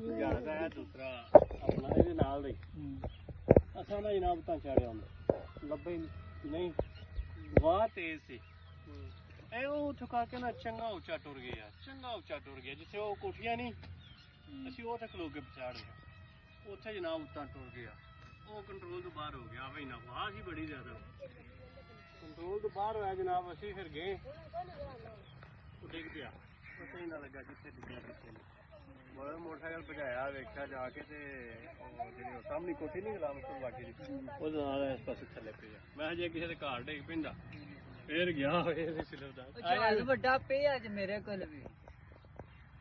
ਜਹਾਜ਼ ਆਇਆ ਦੂਸਰਾ ਆਪਣਾ ਇਹਦੇ ਨਾਲ ਦਾ ਹੀ ਅਸਾਂ ਦਾ ਜਨਾਬ ਤਾਂ ਚਾੜਿਆ ਹੁੰਦਾ ਲੱਭੇ ਨਹੀਂ ਵਾਹ ਤੇਜ਼ ਸੀ ਇਹ ਉਹ ਚੁਕਾ ਕੇ ਨਾ ਚੰਗਾ ਉੱਚਾ ਟੁਰ ਗਿਆ ਜਿੱਥੇ ਉਹ ਕੋਠੀਆਂ ਨਹੀਂ ਅਸੀਂ ਉਹ ਤੇ ਖਲੋ ਕੇ ਪਛਾੜ ਗਏ ਉੱਥੇ ਜਨਾਬ ਉੱਤਾਂ ਟੁਰ ਗਿਆ ਉਹ ਕੰਟਰੋਲ ਤੋਂ ਬਾਹਰ ਹੋ ਗਿਆ ਬਈ ਨਾ ਵਾਹ ਸੀ ਬੜੀ ਜ਼ਿਆਦਾ ਕੰਟਰੋਲ ਤੋਂ ਬਾਹਰ ਹੋਇਆ ਜਨਾਬ ਅਸੀਂ ਫਿਰ ਗਏ ਉਹ ਡਿੱਗ ਪਿਆ ਪਤਾ ਹੀ ਨਾ ਲੱਗਾ ਜਿੱਥੇ ਡਿੱਗਿਆ ਕਿੱਥੇ ਨਹੀਂ ਮੋਟਰਸਾਈਕਲ ਭਜਾਇਆ ਵੇਖਿਆ ਜਾ ਕੇ ਤੇ ਉਹ ਜਿਹੜੀ ਸਾਹਮਣੀ ਕੋਠੀ ਨਹੀਂ ਗਲਾਮਪੁਰ ਵਾਗੀ ਦੀ ਉਹਦੇ ਨਾਲ ਇਸ ਪਾਸੇ ਥੱਲੇ ਪਿਆ ਮੈਂ ਜੇ ਕਿਸੇ ਦੇ ਘਰ ਡਿੱਗ ਪੈਂਦਾ ਫੇਰ ਗਿਆ ਇਹ ਸਿਲਵ ਦਾ ਜਹਾਜ਼ ਵੱਡਾ ਪਿਆ ਅੱਜ ਮੇਰੇ ਕੋਲ ਵੀ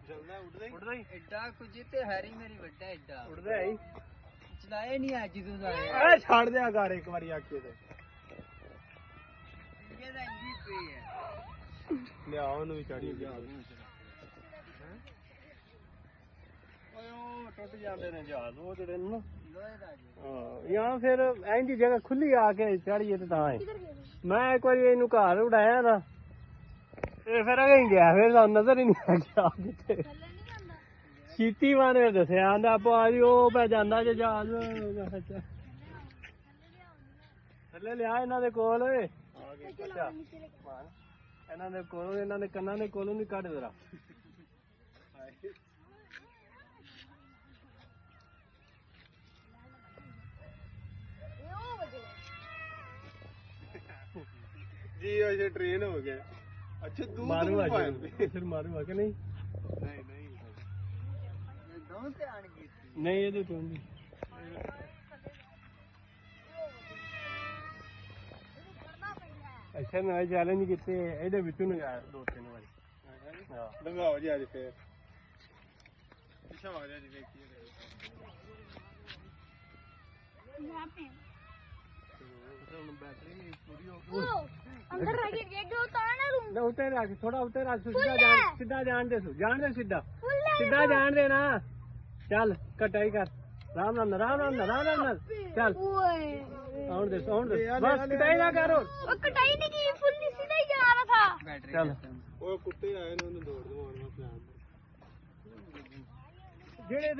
ਜਲਦਾ ਉੱਡਦਾ ਹੀ ਐਡਾ ਕੁਝ ਤੇ ਹੈਰੀ ਮੇਰੀ ਵੱਡਾ ਐਡਾ ਉੱਡਦਾ ਹੀ ਚਲਾਏ ਨਹੀਂ ਅੱਜ ਤੂੰ ਆ ਛੱਡ ਦਿਆ ਘਰ ਇੱਕ ਵਾਰੀ ਆਖੇ ਤੇ ਇਹਦਾ ਇੰਜੀ ਪਈ ਹੈ ਲਿਆ ਉਹਨੂੰ ਵੀ ਚੜੀ ਗਿਆ ਓਏ ਉਹ ਟੁੱਟ ਜਾਂਦੇ ਨੇ ਜਹਾਜ਼ ਉਹ ਜਿਹੜੇ ਨੇ ਨਾ ਲੋਹੇ ਦਾ ਜੀ ਹਾਂ ਜਾਂ ਫਿਰ ਇੰਜ ਦੀ ਜਗ੍ਹਾ ਖੁੱਲੀ ਆ ਕੇ ਚੜੀਏ ਤੇ ਤਾਂ ਹੈ ਮੈਂ ਇੱਕ ਵਾਰੀ ਇਹਨੂੰ ਘਰ ਉਡਾਇਆ ਨਾ ਇਹ ਫਿਰ ਅਗੇ ਹੀ ਗਿਆ ਫਿਰ ਸਾਨੂੰ ਨਜ਼ਰ ਹੀ ਨਹੀਂ ਆ ਗਿਆ ਕਿੱਥੇ ਸੀਤੀ ਵਾਨੇ ਦੱਸਿਆ ਆਂਦਾ ਭਾਜੀ ਉਹ ਪੈ ਜਾਂਦਾ ਜੇ ਜਹਾਜ਼ ਥੱਲੇ ਲਿਆ ਇਹਨਾਂ ਦੇ ਕੋਲ ਓਏ ਅੱਛਾ ਇਹਨਾਂ ਦੇ ਕੋਲੋਂ ਇਹਨਾਂ ਦੇ ਕੰਨਾਂ ਦੇ ਕੋਲੋਂ ਨਹੀਂ ਕੱਢ ਜਰਾ जी वैसे ट्रेन हो गया अच्छा तू मारू फिर मारू कि नहीं नहीं ये तो नहीं अच्छा मैं चैलेंज किते ਇਹਦੇ ਵਿੱਚੋਂ ਨੂੰ ਗਿਆ ਦੋ ਤਿੰਨ ਵਾਰੀ ਹਾਂ ਲੰਘਾਓ ਜੀ ਅੱਜ ਫੇਰ ਪਿੱਛੇ ਆ ਜਾ ਜੀ ਵੇਖੀਏ यहाँ पे बैटरी नहीं पूरी हो अंदर रह गया जो ताना रूम ना उतर रख थोड़ा उतर रख सीधा जान दे सीधा जान दे ना चल कटाई कर राम राम चल साउंड दे बस कटाई ना करो वो कटाई नहीं की फुल सीधा ही जा रहा था बैटरी चल वो कुत्ते आए ने उन्हें दौड़ दवाना प्लान जेड़े